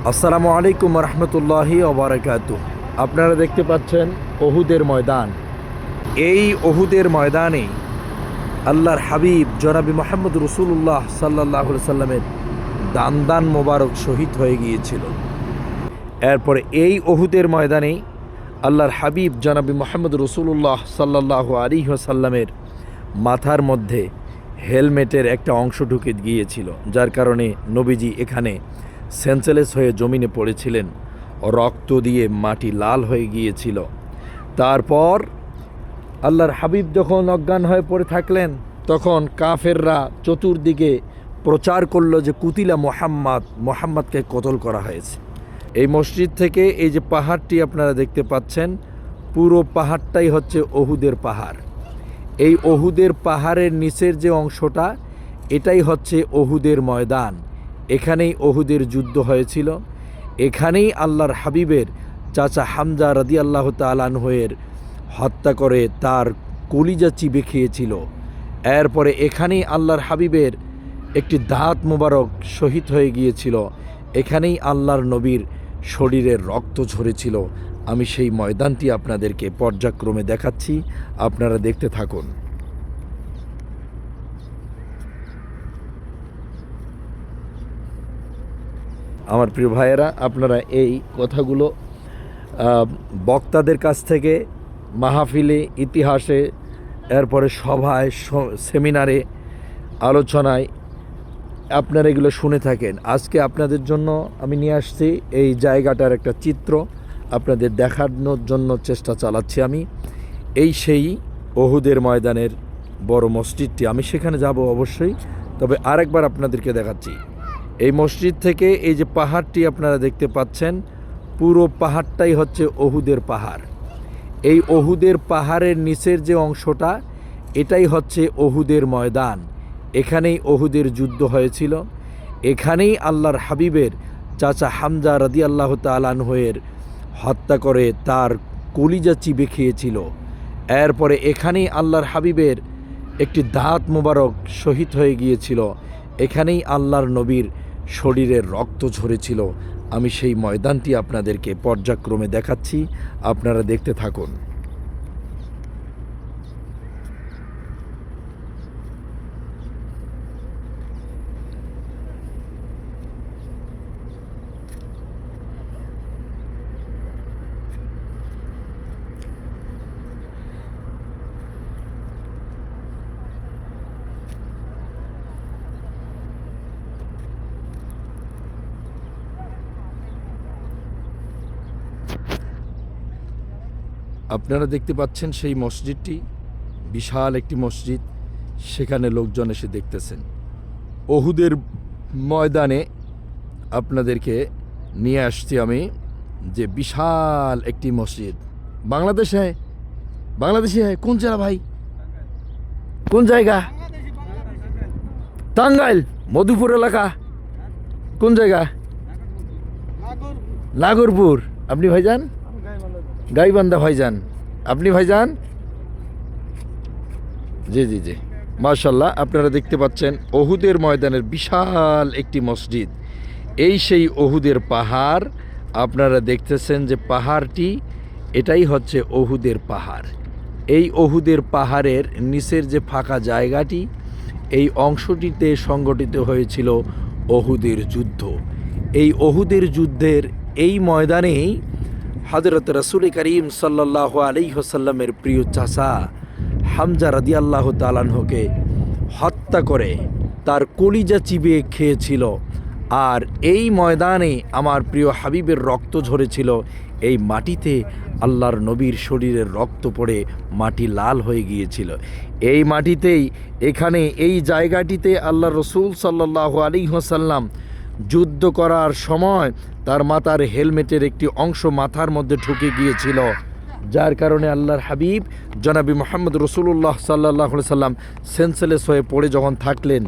আসসালামু আলাইকুম রহমতুল্লাহি ওবারাকাতু। আপনারা দেখতে পাচ্ছেন ওহুদের ময়দান। এই ওহুদের ময়দানে আল্লাহর হাবিব জনাবি মোহাম্মদ রসুল্লাহ সাল্লাহ সাল্লামের দান মোবারক শহীদ হয়ে গিয়েছিল। এরপরে এই ওহুদের ময়দানে আল্লাহর হাবিব জনাবি মোহাম্মদ রসুল্লাহ সাল্লাহ আলাইহি ওয়াসাল্লামের মাথার মধ্যে হেলমেটের একটা অংশ ঢুকে গিয়েছিল, যার কারণে নবীজি এখানে সেন্সলেস হয়ে জমিনে পড়েছিলেন। রক্ত দিয়ে মাটি লাল হয়ে গিয়েছিল। তারপর আল্লাহর হাবিব যখন অজ্ঞান হয়ে পড়ে থাকলেন, তখন কাফেররা চতুর্দিকে প্রচার করলো যে কুতিলা মোহাম্মদকে কতল করা হয়েছে। এই মসজিদ থেকে এই যে পাহাড়টি আপনারা দেখতে পাচ্ছেন, পুরো পাহাড়টাই হচ্ছে ওহুদের পাহাড়। এই ওহুদের পাহাড়ের নিচের যে অংশটা, এটাই হচ্ছে ওহুদের ময়দান। এখানেই ওহুদের যুদ্ধ হয়েছিল। এখানেই আল্লাহর হাবিবের চাচা হামজা রাদিয়াল্লাহু তাআলা আনহুয়ের হত্যা করে তার কলিজা চিবে খেয়েছিল। এরপরে এখানেই আল্লাহর হাবিবের একটি দাঁত মোবারক শহীদ হয়ে গিয়েছিল। এখানেই আল্লাহর নবীর শরীরের রক্ত ঝরেছিল। আমি সেই ময়দানটি আপনাদেরকে পর্যায়ক্রমে দেখাচ্ছি, আপনারা দেখতে থাকুন। আমার প্রিয় ভাইয়েরা, আপনারা এই কথাগুলো বক্তাদের কাছ থেকে মাহফিলে, ইতিহাসে, এরপরে সভায়, সেমিনারে, আলোচনায় আপনারা এগুলো শুনে থাকেন। আজকে আপনাদের জন্য আমি নিয়ে আসছি এই জায়গাটার একটা চিত্র আপনাদের দেখানোর জন্য চেষ্টা চালাচ্ছি। আমি এই সেই ওহুদের ময়দানের বড় মসজিদটি, আমি সেখানে যাব অবশ্যই, তবে আরেকবার আপনাদেরকে দেখাচ্ছি। এই মসজিদ থেকে এই যে পাহাড়টি আপনারা দেখতে পাচ্ছেন, পুরো পাহাড়টাই হচ্ছে ওহুদের পাহাড়। এই ওহুদের পাহাড়ের নিচের যে অংশটা, এটাই হচ্ছে ওহুদের ময়দান। এখানেই ওহুদের যুদ্ধ হয়েছিল। এখানেই আল্লাহর হাবিবের চাচা হামজা রাদিয়াল্লাহু তাআলা আনহুয়ের হত্যা করে তার কলিজা চিবে খেয়েছিল। এরপরে এখানেই আল্লাহর হাবিবের একটি দাঁত মোবারক শহীদ হয়ে গিয়েছিল। এখানেই আল্লাহর নবীর শরীরের রক্ত ঝরেছিল। আমি সেই ময়দানটি আপনাদেরকে পর্যায়ক্রমে দেখাচ্ছি, আপনারা দেখতে থাকুন। আপনারা দেখতে পাচ্ছেন সেই মসজিদটি, বিশাল একটি মসজিদ। সেখানে লোকজন এসে দেখতেছেন। ওহুদের ময়দানে আপনাদেরকে নিয়ে আসছি আমি, যে বিশাল একটি মসজিদ। বাংলাদেশে কোন জেলা ভাই, কোন জায়গা? টাঙ্গাইল, মধুপুর এলাকা। কোন জায়গা? নাগরপুর। আপনি ভাইজান? গাইবান্ধা ভাইজান। আপনি ভাইজান? জি জি জি, মাশাল্লাহ। আপনারা দেখতে পাচ্ছেন ওহুদের ময়দানের বিশাল একটি মসজিদ। এই সেই ওহুদের পাহাড়। আপনারা দেখতেছেন যে পাহাড়টি, এটাই হচ্ছে ওহুদের পাহাড়। এই ওহুদের পাহাড়ের নিচের যে ফাঁকা জায়গাটি, এই অংশটিতে সংগঠিত হয়েছিল ওহুদের যুদ্ধ। এই ওহুদের যুদ্ধের এই ময়দানেই হযরত রাসূল করিম সাল্লাল্লাহু আলাইহি ওয়াসাল্লামের প্রিয় চাচা হামজা রাদিয়াল্লাহু তাআলা আনহুকে হত্যা করে তার কলিজা চিবে খেয়েছিল। আর এই ময়দানে আমার প্রিয় হাবিবের রক্ত ঝরেছিল। এই মাটিতে আল্লাহর নবীর শরীরের রক্ত পড়ে মাটি লাল হয়ে গিয়েছিল। এই মাটিতেই, এখানে এই জায়গাটিতে আল্লাহ রসুল সাল্লাল্লাহু আলাইহি ওয়াসাল্লাম যুদ্ধ করার সময় তার মাথার হেলমেটের একটি অংশ মাথার মধ্যে ঢুকে গিয়েছিল, যার কারণে আল্লাহর হাবিব জনাবি মোহাম্মদ রসুল্লাহ সাল্লাহ সাল্লাম সেন্সলেস হয়ে পড়ে যখন থাকলেন,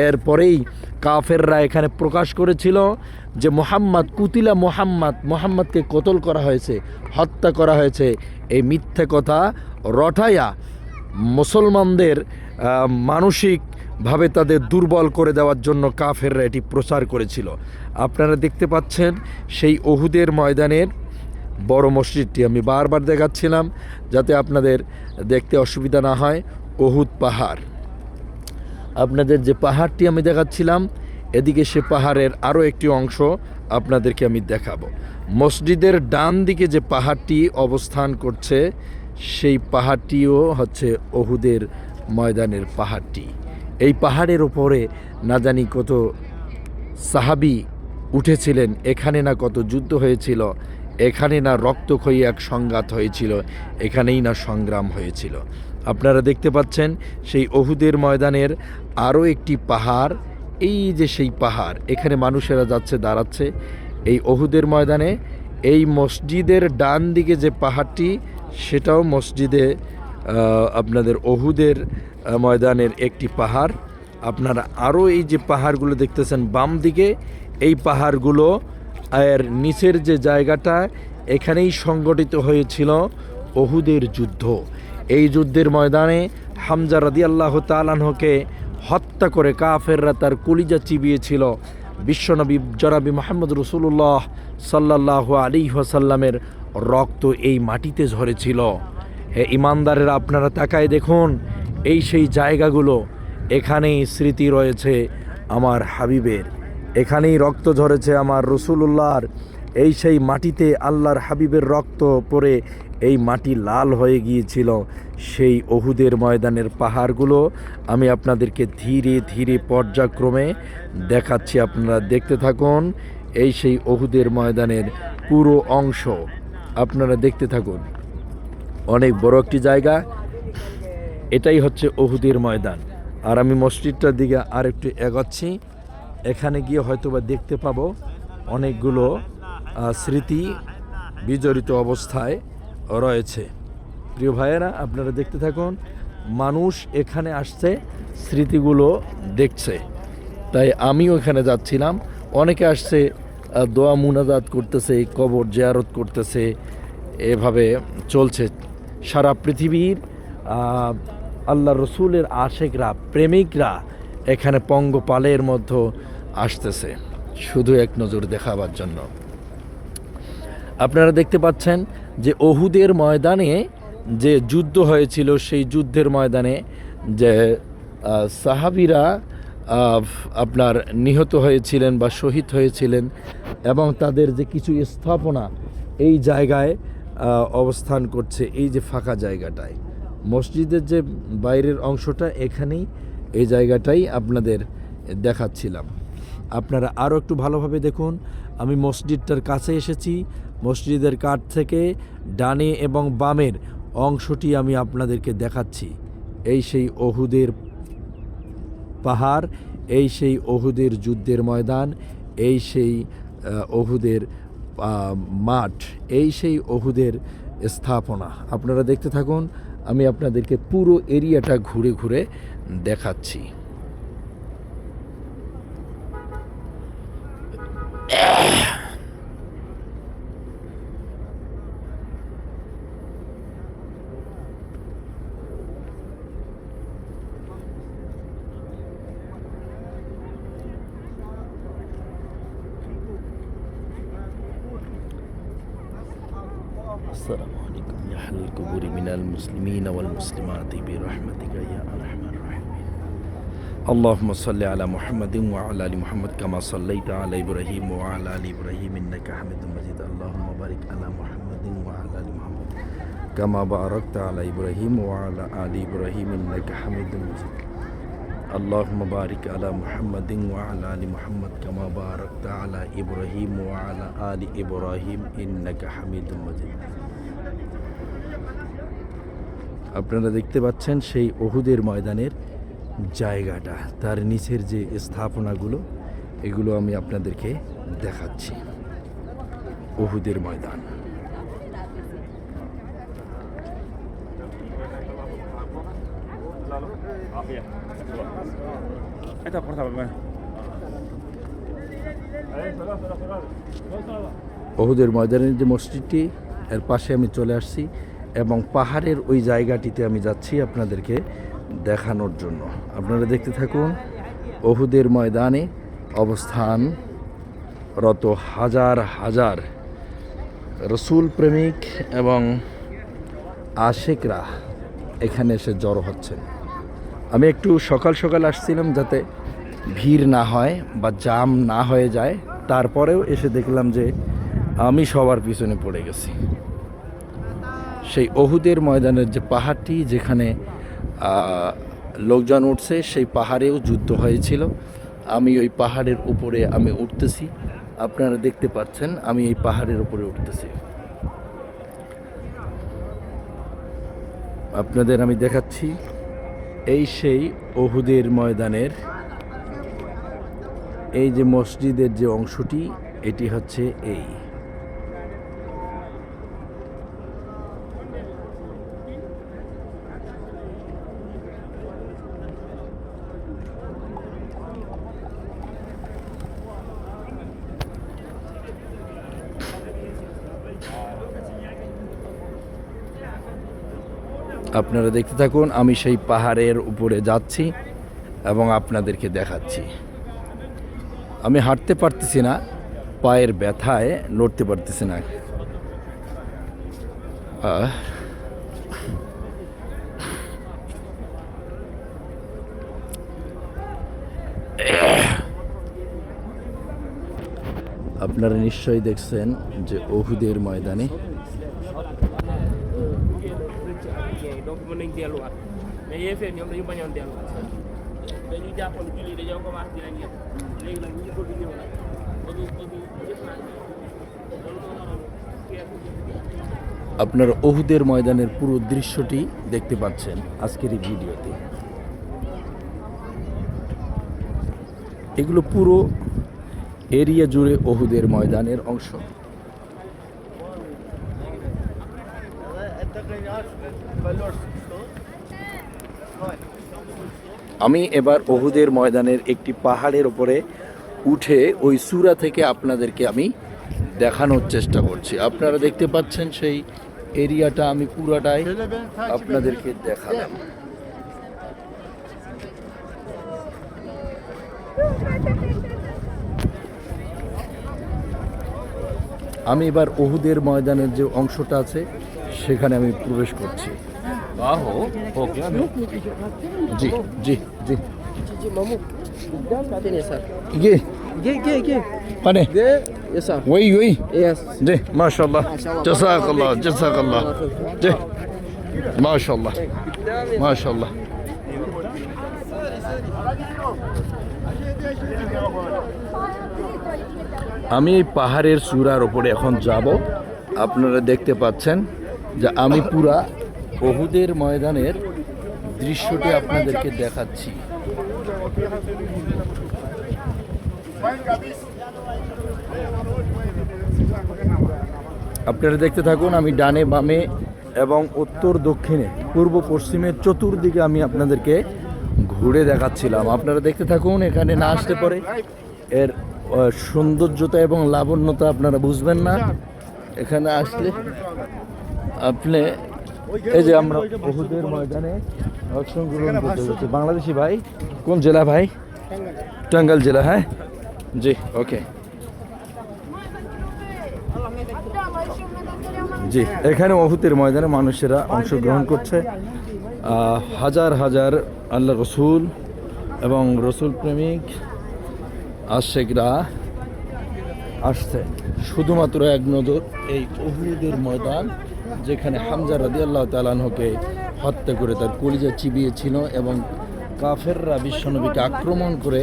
এরপরেই কাফেররা এখানে প্রকাশ করেছিল যে কুতিলা মোহাম্মদকে কতল করা হয়েছে, হত্যা করা হয়েছে। এই মিথ্যে কথা রটাইয়া মুসলমানদের মানসিক ভাবে তাদের দুর্বল করে দেওয়ার জন্য কাফেররা এটি প্রচার করেছিল। আপনারা দেখতে পাচ্ছেন সেই উহুদের ময়দানের বড় মসজিদটি আমি বারবার দেখাচ্ছিলাম যাতে আপনাদের দেখতে অসুবিধা না হয়। উহুদ পাহাড়, আপনাদের যে পাহাড়টি আমি দেখাচ্ছিলাম, এদিকে সে পাহাড়ের আরও একটি অংশ আপনাদেরকে আমি দেখাবো। মসজিদের ডান দিকে যে পাহাড়টি অবস্থান করছে সেই পাহাড়টিও হচ্ছে উহুদের ময়দানের পাহাড়টি। এই পাহাড়ের ওপরে না জানি কত সাহাবী উঠেছিলেন, এখানে না কত যুদ্ধ হয়েছিল, এখানে না রক্তক্ষয়ী এক সংঘাত হয়েছিল, এখানেই না সংগ্রাম হয়েছিল। আপনারা দেখতে পাচ্ছেন সেই উহুদের ময়দানের আরও একটি পাহাড়, এই যে সেই পাহাড়, এখানে মানুষেরা যাচ্ছে দাঁড়াচ্ছে। এই উহুদের ময়দানে এই মসজিদের ডান দিকে যে পাহাড়টি সেটাও মসজিদে আপনাদের উহুদের ময়দানের একটি পাহাড়। আপনারা আরও এই যে পাহাড়গুলো দেখতেছেন বাম দিকে, এই পাহাড়গুলো এর নিচের যে জায়গাটা, এখানেই সংগঠিত হয়েছিল উহুদের যুদ্ধ। এই যুদ্ধের ময়দানে হামজা রাদিয়াল্লাহু তাআলা আনহুকে হত্যা করে কাফেররা তার কলিজা চিবিয়েছিল। বিশ্বনবী জনাবি মুহাম্মদ রাসূলুল্লাহ সাল্লাল্লাহু আলাইহি ওয়াসাল্লামের রক্ত এই মাটিতে ঝরেছিল। হে ইমানদারেরা, আপনারা তাকায় দেখুন, এই সেই জায়গাগুলো, এখানেই স্মৃতি রয়েছে আমার হাবিবের, এখানেই রক্ত ঝরেছে আমার রাসূলুল্লাহর। এই সেই মাটিতে আল্লাহর হাবিবের রক্ত পড়ে এই মাটি লাল হয়ে গিয়েছিল। সেই উহুদের ময়দানের পাহাড়গুলো আমি আপনাদেরকে ধীরে ধীরে পর্যায়ক্রমে দেখাচ্ছি, আপনারা দেখতে থাকুন। এই সেই উহুদের ময়দানের পুরো অংশ আপনারা দেখতে থাকুন। অনেক বড় একটি জায়গা, এটাই হচ্ছে উহুদের ময়দান। আর আমি মসজিদটার দিকে আর একটু এগোচ্ছি, এখানে গিয়ে হয়তোবা দেখতে পাবো অনেকগুলো স্মৃতি বিজড়িত অবস্থায় রয়েছে। প্রিয় ভাইয়েরা, আপনারা দেখতে থাকুন। মানুষ এখানে আসছে স্মৃতিগুলো দেখছে, তাই আমিও এখানে যাচ্ছিলাম। অনেকে আসছে দোয়া মুনাজাত করতেছে, কবর জিয়ারত করতেছে, এভাবে চলছে। সারা পৃথিবীর আল্লাহ রসুলের আশেকরা, প্রেমিকরা এখানে পঙ্গপালের মধ্যে আসতেছে শুধু এক নজর দেখাবার জন্য। আপনারা দেখতে পাচ্ছেন যে উহুদের ময়দানে যে যুদ্ধ হয়েছিল, সেই যুদ্ধের ময়দানে যে সাহাবীরা আপনার নিহত হয়েছিলেন বা শহীদ হয়েছিলেন, এবং তাদের যে কিছু স্থাপনা এই জায়গায় অবস্থান করছে, এই যে ফাঁকা জায়গাটায়, মসজিদের যে বাইরের অংশটা, এখানেই এই জায়গাটাই আপনাদের দেখাচ্ছিলাম। আপনারা আরও একটু ভালোভাবে দেখুন। আমি মসজিদটার কাছে এসেছি, মসজিদের কাঠ থেকে ডানে এবং বামের অংশটি আমি আপনাদেরকে দেখাচ্ছি। এই সেই উহুদের পাহাড়, এই সেই উহুদের যুদ্ধের ময়দান, এই সেই উহুদের মাঠ, এই সেই উহুদের স্থাপনা। আপনারা দেখতে থাকুন, আমি আপনাদেরকে পুরো এরিয়াটা ঘুরে ঘুরে দেখাচ্ছি। السلام عليكم يا أهل القبور من المسلمين والمسلمات برحمتك يا أرحم الراحمين. اللهم صل على محمد وعلى آل محمد كما صليت على إبراهيم وعلى آل إبراهيم إنك حميد مجيد. اللهم بارك على محمد وعلى آل محمد كما باركت على إبراهيم وعلى آل إبراهيم إنك حميد مجيد. اللهم بارك على محمد وعلى آل محمد كما باركت على إبراهيم وعلى آل إبراهيم إنك حميد مجيد. আপনারা দেখতে পাচ্ছেন সেই উহুদের ময়দানের জায়গাটা, তার নিচের যে স্থাপনাগুলো, এগুলো আমি আপনাদেরকে দেখাচ্ছি। উহুদের ময়দান। উহুদের ময়দানের যে মসজিদটি, এর পাশে আমি চলে আসছি এবং পাহাড়ের ওই জায়গাটিতে আমি যাচ্ছি আপনাদেরকে দেখানোর জন্য। আপনারা দেখতে থাকুন উহুদের ময়দানে অবস্থানরত হাজার হাজার রসুল প্রেমিক এবং আশিকরা এখানে এসে জড়ো হচ্ছেন। আমি একটু সকাল সকাল আসছিলাম যাতে ভিড় না হয় বা জাম না হয়ে যায়, তারপরেও এসে দেখলাম যে আমি সবার পিছনে পড়ে গেছি। সেই উহুদের ময়দানের যে পাহাড়টি যেখানে লোকজন উঠছে, সেই পাহাড়েও যুদ্ধ হয়েছিল। আমি ওই পাহাড়ের উপরে আমি উঠতেছি, আপনারা দেখতে পাচ্ছেন আমি এই পাহাড়ের উপরে উঠতেছি। আপনাদের আমি দেখাচ্ছি এই সেই উহুদের ময়দানের এই যে মসজিদের যে অংশটি, এটি হচ্ছে এই। আপনারা দেখতে থাকুন, আমি সেই পাহাড়ের উপরে যাচ্ছি এবং আপনাদেরকে দেখাচ্ছি। আমি হাঁটতে পারতেছি না, পায়ের ব্যথায় নড়তে পারতেছি না। আপনারা নিশ্চয়ই দেখছেন যে উহুদের ময়দানে donc mën nañ delluwaat mais yéefee ñoom dañu bañoon delluwaat dañu jàppoon julli dañoo commencé di leen yëpp léegi nag ñu bëgg ñëw nag dañuy jëflante loolu moo waral আপনারা উহুদের ময়দানের পুরো দৃশ্যটি দেখতে পাচ্ছেন আজকের এই ভিডিওতে। এগুলো পুরো এরিয়া জুড়ে উহুদের ময়দানের অংশ। আমি এবার উহুদের ময়দানের একটি পাহাড়ের উপরে উঠে ওই সূরা থেকে আপনাদেরকে আমি দেখানোর চেষ্টা করছি। আপনারা দেখতে পাচ্ছেন সেই এরিয়াটা আমি পুরাটাই আপনাদেরকে দেখালাম। আমি এবার উহুদের ময়দানের যে অংশটা আছে সেখানে আমি প্রবেশ করছি। জি জি জি মানে ওই ওই জি মাশাআল্লাহ জাযাকাল্লাহ জাযাকাল্লাহ জি মাশাআল্লাহ মাশাআল্লাহ। আমি এই পাহাড়ের চূড়ার উপরে এখন যাব। আপনারা দেখতে পাচ্ছেন যে আমি পুরা উহুদের ময়দানের দৃশ্যটি আপনাদেরকে দেখাচ্ছি। আপনারা দেখতে থাকুন, আমি ডানে বামে এবং উত্তর দক্ষিণে পূর্ব পশ্চিমে চতুর্দিকে আমি আপনাদেরকে ঘুরে দেখাচ্ছিলাম। আপনারা দেখতে থাকুন, এখানে না আসতে পারে এর সৌন্দর্যতা এবং লাবণ্যতা আপনারা বুঝবেন না। এখানে আসলে আপনি এই যে আমরা উহুদের ময়দানে অংশগ্রহণ করতে যাচ্ছি। বাংলাদেশি ভাই, কোন জেলা ভাই? টাঙ্গাইল জেলা। হ্যাঁ জি ওকে জি। এখানে উহুদের ময়দানে মানুষেরা অংশগ্রহণ করছে। হাজার হাজার আল্লাহ রসুল এবং রসুল প্রেমিক আশিকরা আসছে শুধুমাত্র এক নজর এই উহুদের ময়দান, যেখানে হামজা রাদিয়াল্লাহু তাআলা আনহুকে হত্যা করে তার কলিজা চিবিয়েছিল এবং কাফেররা বিশ্বনবীকে আক্রমণ করে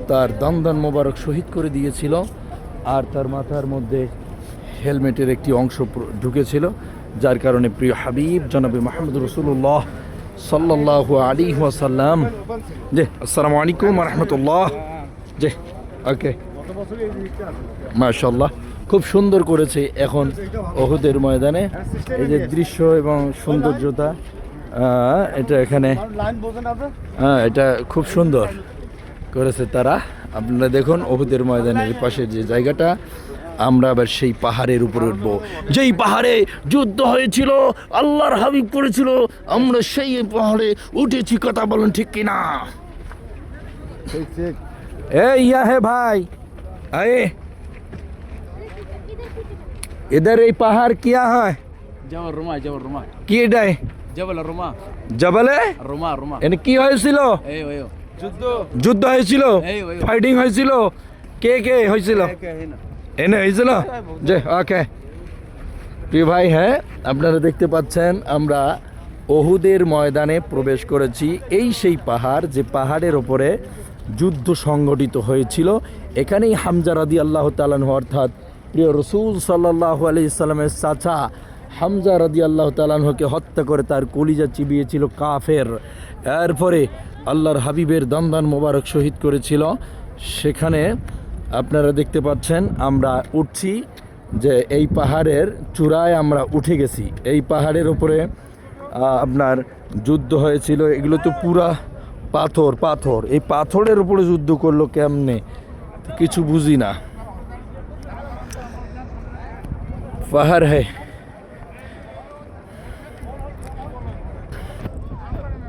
তার দান মোবারক শহীদ করে দিয়েছিল। আর তার মাথার মধ্যে হেলমেটের একটি অংশ ঢুকেছিল, যার কারণে প্রিয় হাবিব জনাবে মুহাম্মদ রাসূলুল্লাহ সাল্লাল্লাহু আলাইহি ওয়াসাল্লাম জি আসসালামু আলাইকুম ওয়া রাহমাতুল্লাহ জি ওকে মাশাআল্লাহ খুব সুন্দর করেছে এখন উহুদের ময়দানে এই যে দৃশ্য এবং সৌন্দর্যতা, এটা এখানে এটা খুব সুন্দর করেছে তারা। আপনারা দেখুন উহুদের ময়দানের পাশের যে জায়গাটা, আমরা আবার সেই পাহাড়ের উপরে উঠব, যেই পাহাড়ে যুদ্ধ হয়েছিল, আল্লাহর হাবিব করেছিল, আমরা সেই পাহাড়ে উঠেছি। কথা বলেন ঠিক কিনা? ए यह है भाई, आए इधर ये पहाड़ क्या है? জবল রুমা, জবল রুমা, কি এটাই? জবল রুমা, জবলে রুমা, রুমা। এনে কি হয়েছিল? এই ওই যুদ্ধ, যুদ্ধ হয়েছিল, এই, ওই। ফাইটিং হয়েছিল, কে কে হয়েছিল? এনে হয়েছিল যে ওকে। প্রিয় ভাই, হ্যাঁ আপনারা দেখতে পাচ্ছেন আমরা ওহুদের ময়দানে প্রবেশ করেছি। এই সেই পাহাড়, যে পাহাড়ের ওপরে যুদ্ধ সংগঠিত হয়েছিল। এখানেই হামজা রাদিয়াল্লাহু তাআলা আনহু, অর্থাৎ প্রিয় রাসূল সাল্লাল্লাহু আলাইহি সাল্লামের চাচা হামজা রাদিয়াল্লাহু তাআলা আনহুকে হত্যা করে তার কলিজা চিবিয়েছিল কাফের। এরপরে আল্লাহর হাবিবের দন্দান মোবারক শহীদ করেছিল। সেখানে আপনারা দেখতে পাচ্ছেন আমরা উঠছি, যে এই পাহাড়ের চূড়ায় আমরা উঠে গেছি। এই পাহাড়ের উপরে আপনার যুদ্ধ হয়েছিল। এগুলো তো পুরা পাথর পাথর, এই পাথরের উপরে যুদ্ধ করলো কেমনে কিছু বুঝি না। পাহাড় হ্যাঁ,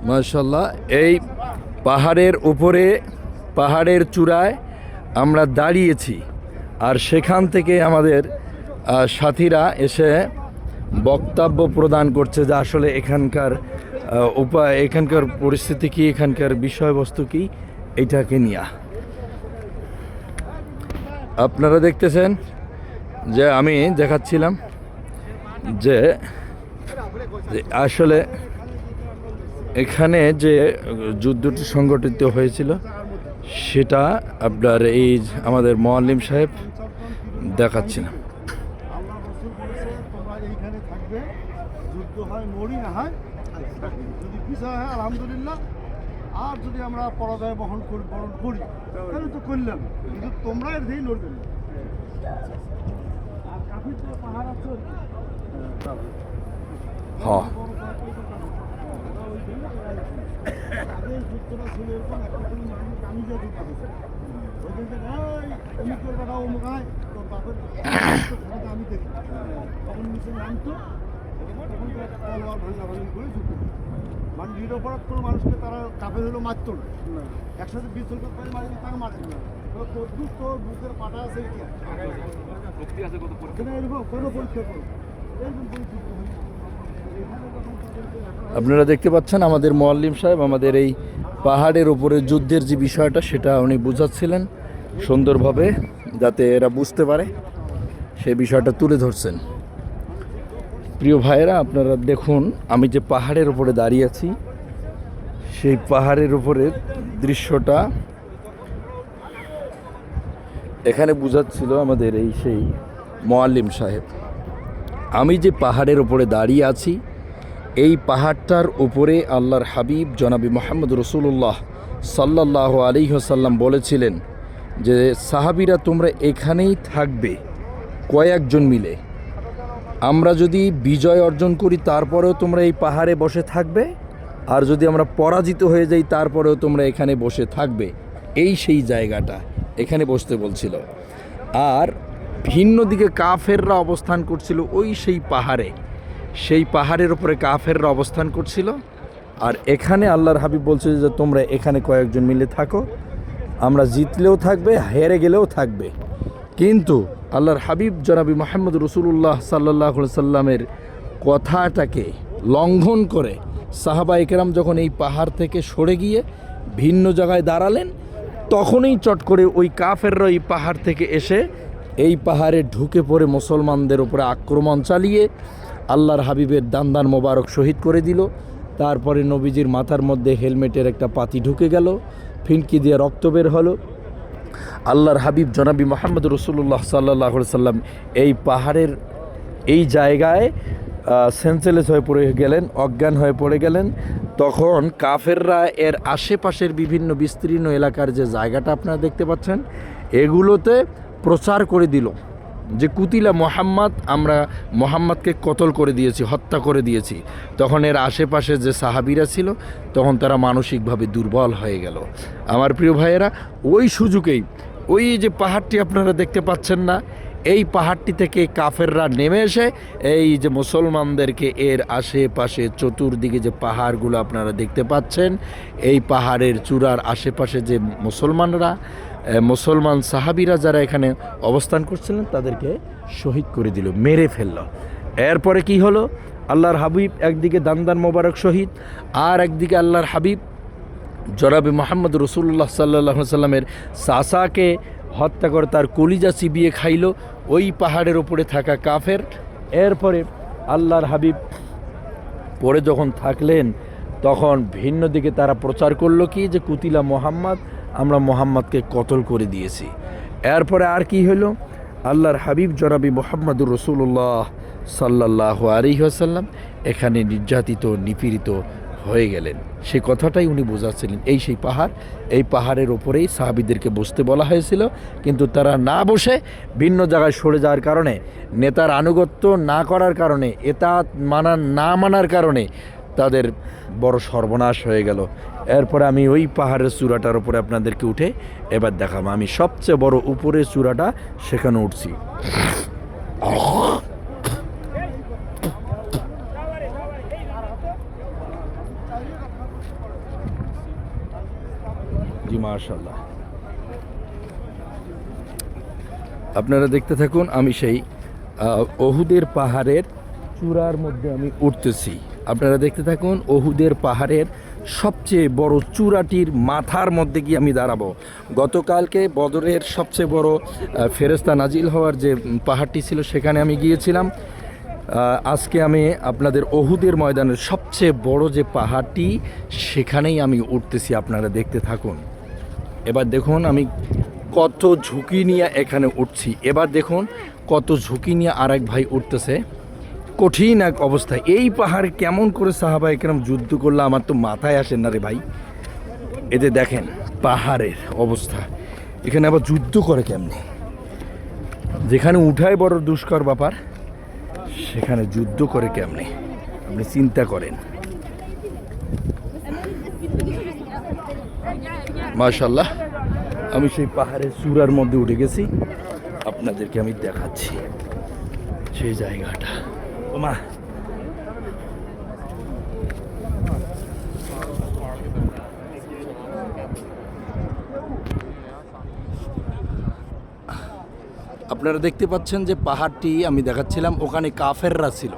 মাশাআল্লাহ। এই পাহাড়ের উপরে, পাহাড়ের চূড়ায় আমরা দাঁড়িয়েছি, আর সেখান থেকে আমাদের সাথীরা এসে বক্তব্য প্রদান করছে যে আসলে এখানকার এখানকার পরিস্থিতি কি, এখানকার বিষয়বস্তু কি, এইটাকে নিয়ে আপনারা দেখতেছেন যে আমি দেখাচ্ছিলাম যে আসলে এখানে যে যুদ্ধটি সংগঠিত হয়েছিল সেটা আপনার এই আমাদের মুআল্লিম সাহেব দেখাচ্ছিলাম। আল্লাহ রাসূল বলেছে তোমরা এইখানে থাকবে, যুদ্ধ হয় মরি না হয় যদি বিজয় হয় আলহামদুলিল্লাহ, আর যদি আমরা পরাজয় বরণ করি তাহলে তো করলাম, কিন্তু তোমরা এর দিয়েই লড়বে না। আর কাফির তো পাহাড় আছে, হ্যাঁ আগের যুদ্ধটা ছিল এরকম, একটা কোনো মানুষ আমি যে যুদ্ধ হয়েছে ওইখান থেকে অমুক তোর বেটা অমুক হয় তোর বাপের ক্ষমতা আমি দেখি, তখন নিচে নামতো, তখন তো তলোয়ার ভাঙা ভাঙি করে যুদ্ধ। মানে নিরপরাধ কোনো মানুষকে তারা কাপে হলেও মারতো না, একসাথে বিচল করে মারিনি, তারা মারে না। তোর বুকের পাটা আছে, এরকম কোনো পরীক্ষা করো, এরকম পরীক্ষা হয়। আপনারা দেখতে পাচ্ছেন আমাদের মুআল্লিম সাহেব আমাদের এই পাহাড়ের উপরে যুদ্ধের যে বিষয়টা সেটা উনি বুঝাচ্ছিলেন সুন্দরভাবে, যাতে এরা বুঝতে পারে সেই বিষয়টা তুলে ধরছেন। প্রিয় ভাইয়েরা, আপনারা দেখুন আমি যে পাহাড়ের উপরে দাঁড়িয়ে আছি, সেই পাহাড়ের উপরে দৃশ্যটা এখানে বুঝাচ্ছিল আমাদের এই সেই মুআল্লিম সাহেব। আমি যে পাহাড়ের উপরে দাঁড়িয়ে আছি, এই পাহাড়টার উপরে আল্লাহর হাবিব জনাবি মুহাম্মদ রাসূলুল্লাহ সাল্লাল্লাহু আলাইহি ওয়াসাল্লাম বলেছিলেন যে সাহাবীরা তোমরা এখানেই থাকবে কয়েকজন মিলে, আমরা যদি বিজয় অর্জন করি তারপরেও তোমরা এই পাহাড়ে বসে থাকবে, আর যদি আমরা পরাজিত হয়ে যাই তারপরেও তোমরা এখানে বসে থাকবে। এই সেই জায়গাটা, এখানে বসতে বলছিল। আর ভিন্ন দিকে কাফেররা অবস্থান করছিল ওই সেই পাহাড়ে, সেই পাহাড়ের উপরে কাফেররা অবস্থান করছিল। আর এখানে আল্লাহর হাবিব বলছে যে তোমরা এখানে কয়েকজন মিলে থাকো, আমরা জিতলেও থাকবে, হেরে গেলেও থাকবে। কিন্তু আল্লাহর হাবিব জনাবি মুহাম্মদ রাসূলুল্লাহ সাল্লাল্লাহু আলাইহি সাল্লামের কথাটাকে লঙ্ঘন করে সাহাবায়ে কেরাম যখন এই পাহাড় থেকে সরে গিয়ে ভিন্ন জায়গায় দাঁড়ালেন, তখনই চট করে ওই কাফেররা এই পাহাড় থেকে এসে এই পাহাড়ে ঢুকে পড়ে মুসলমানদের উপরে আক্রমণ চালিয়ে আল্লাহর হাবিবের দান্দান মোবারক শহীদ করে দিল। তারপরে নবীজির মাথার মধ্যে হেলমেটের একটা পাতি ঢুকে গেল, ফিনকি দিয়ে রক্ত বের হলো। আল্লাহর হাবিব জনাবি মুহাম্মদ রাসূলুল্লাহ সাল্লাল্লাহু আলাইহি সাল্লাম এই পাহাড়ের এই জায়গায় সেন্সলেস হয়ে পড়ে গেলেন, অজ্ঞান হয়ে পড়ে গেলেন। তখন কাফেররা এর আশেপাশের বিভিন্ন বিস্তীর্ণ এলাকার যে জায়গাটা আপনারা দেখতে পাচ্ছেন, এগুলোতে প্রচার করে দিল যে কুতিলা মুহাম্মদ, আমরা মুহাম্মদকে কতল করে দিয়েছি, হত্যা করে দিয়েছি। তখন এর আশেপাশে যে সাহাবীরা ছিল তখন তারা মানসিকভাবে দুর্বল হয়ে গেল। আমার প্রিয় ভাইয়েরা, ওই সুযোগেই ওই যে পাহাড়টি আপনারা দেখতে পাচ্ছেন না, এই পাহাড়টি থেকে কাফেররা নেমে এসে এই যে মুসলমানদেরকে এর আশেপাশে চতুর্দিকে যে পাহাড়গুলো আপনারা দেখতে পাচ্ছেন, এই পাহাড়ের চূড়ার আশেপাশে যে মুসলমান সাহাবীরা যারা এখানে অবস্থান করছিলেন তাদেরকে শহীদ করে দিল, মেরে ফেলল। এরপরে কি হলো, আল্লাহর হাবিব একদিকে দান্দান মোবারক শহীদ, আর একদিকে আল্লাহর হাবিব জনাবে মোহাম্মদ রসুল্লাহ সাল্লাহ সাল্লামের চাচাকে হত্যা করে তার কলিজা চিবিয়ে খাইল ওই পাহাড়ের ওপরে থাকা কাফের। এরপরে আল্লাহর হাবিব পরে যখন থাকলেন তখন ভিন্ন দিকে তারা প্রচার করলো কি যে কুতিলা মোহাম্মদ, আমরা মোহাম্মদকে কতল করে দিয়েছি। এরপরে আর কি হলো, আল্লাহর হাবিব জনাবি মোহাম্মদুর রসুল্লাহ সাল্লাল্লাহু আলাইহি ওয়াসাল্লাম এখানে নির্যাতিত নিপীড়িত হয়ে গেলেন। সেই কথাটাই উনি বোঝাচ্ছিলেন। সেই পাহাড়, এই পাহাড়ের ওপরেই সাহাবীদেরকে বসতে বলা হয়েছিল, কিন্তু তারা না বসে ভিন্ন জায়গায় সরে যাওয়ার কারণে, নেতার আনুগত্য না করার কারণে, এতাত না মানার কারণে তাদের বড় সর্বনাশ হয়ে গেল। এরপরে আমি ওই পাহাড়ের চূড়াটার উপরে আপনাদেরকে উঠে এবার দেখাবো। আমি সবচেয়ে বড় উপরের চূড়াটা সেখানে উঠছি। জি মাশাআল্লাহ, আপনারা দেখতে থাকুন। আমি সেই ওহুদের পাহাড়ের চূড়ার মধ্যে আমি উঠতেছি। আপনারা দেখতে থাকুন। ওহুদের পাহাড়ের সবচেয়ে বড় চূড়াটির মাথার মধ্যে গিয়ে আমি দাঁড়াবো। গতকালকে বদরের সবচেয়ে বড় ফেরেশতা নাজিল হওয়ার যে পাহাড়টি ছিল সেখানে আমি গিয়েছিলাম। আজকে আমি আপনাদের ওহুদের ময়দানের সবচেয়ে বড় যে পাহাড়টি সেখানেই আমি উঠতেছি। আপনারা দেখতে থাকুন। এবার দেখুন আমি কত ঝুঁকি নিয়ে এখানে উঠছি। এবার দেখুন কত ঝুঁকি নিয়ে আরেক ভাই উঠতেছে, কঠিন এক অবস্থা। এই পাহাড় কেমন করে সাহাবায়ে কেরাম যুদ্ধ করলো আমার তো মাথায় আসে না রে ভাই। এতে দেখেন পাহাড়ের অবস্থা, এখানে আবার যুদ্ধ করে কেমনে। যেখানে উঠায় বড় দুষ্কর ব্যাপার, সেখানে যুদ্ধ করে কেমনে আপনি চিন্তা করেন। মাশাআল্লাহ, আমি সেই পাহাড়ের চূড়ার মধ্যে উঠে গেছি। আপনাদেরকে আমি দেখাচ্ছি সেই জায়গাটা। ওমা, আপনারা দেখতে পাচ্ছেন যে পাহাড়টি আমি দেখাচ্ছিলাম, ওখানে কাফেররা ছিল।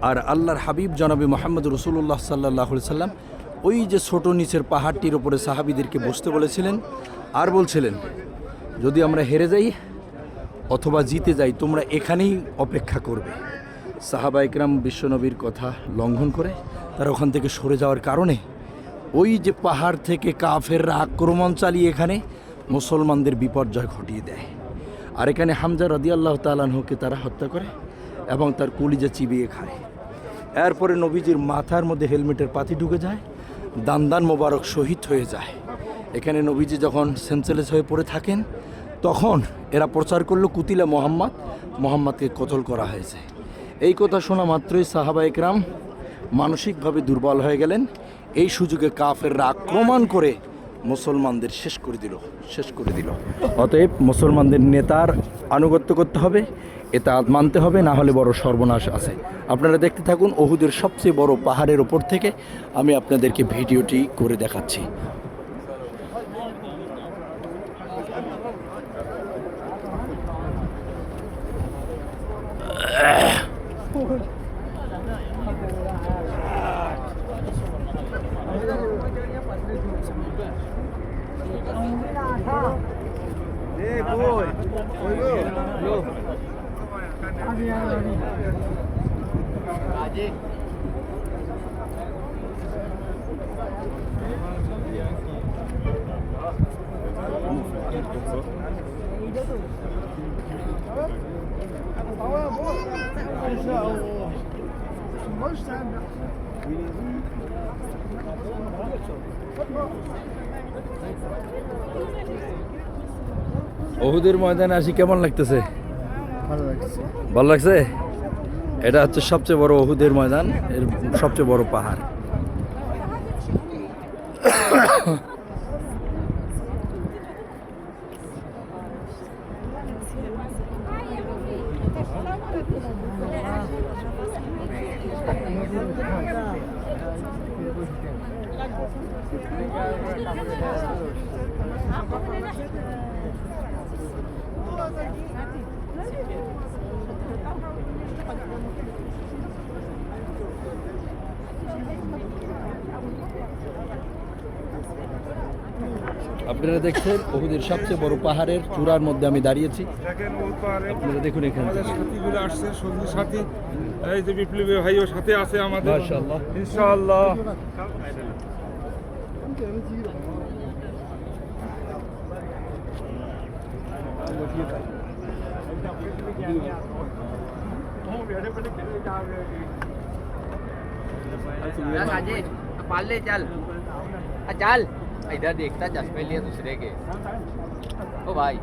আর আল্লাহর হাবিব জনাবি মোহাম্মদ রসুল্লাহ সাল্লাহ সাল্লাম ওই যে ছোট নিচের পাহাড়টির ওপরে সাহাবীদেরকে বসতে বলেছিলেন, আর বলছিলেন যদি আমরা হেরে যাই অথবা জিতে যাই তোমরা এখানেই অপেক্ষা করবে। সাহাবা ইকরাম বিশ্বনবীর কথা লঙ্ঘন করে তারা ওখান থেকে সরে যাওয়ার কারণে ওই যে পাহাড় থেকে কাফেররা আক্রমণ চালিয়ে এখানে মুসলমানদের বিপর্যয় ঘটিয়ে দেয়। আর এখানে হামজা রাদিয়াল্লাহু তাআলা আনহুকে তারা হত্যা করে এবং তার কলিজা চিবিয়ে খায়। এরপরে নবীজির মাথার মধ্যে হেলমেটের পাতি ঢুকে যায়, দান্দান মোবারক শহীদ হয়ে যায়। এখানে নবীজি যখন সেন্সলেস হয়ে পড়ে থাকেন তখন এরা প্রচার করলো কুতিলা মোহাম্মদকে কতল করা হয়েছে। এই কথা শোনা মাত্রই সাহাবা ইকরাম মানসিকভাবে দুর্বল হয়ে গেলেন। এই সুযোগে কাফেররা আক্রমণ করে মুসলমানদের শেষ করে দিল। অতএব মুসলমানদের নেতার আনুগত্য করতে হবে, এটা মানতে হবে, না হলে বড় সর্বনাশ আছে। আপনারা দেখতে থাকুন। ওহুদের সবচেয়ে বড় পাহাড়ের ওপর থেকে আমি আপনাদেরকে ভিডিওটি করে দেখাচ্ছি। ওহুদের ময়দানে আসি কেমন লাগতেছে? ভালো লাগছে। এটা হচ্ছে সবচেয়ে বড় ওহুদের ময়দান, এর সবচেয়ে বড় পাহাড়। আপনারা দেখছেন ওহুদের সবচেয়ে বড় পাহাড়ের চূড়ার মধ্যে আমি দাঁড়িয়েছি। দেখেন ও পারে আপনারা দেখুন এখানে আমাদের সাথীগুলো আসছে, সঙ্গী সাথী, এই যে বিপ্লবী ভাইও সাথে আছে আমাদের, মাশাআল্লাহ। ইনশাআল্লাহ। चल राजेश पाल ले चल चल इधर देखता चश्मे लिए दूसरे के ओ भाई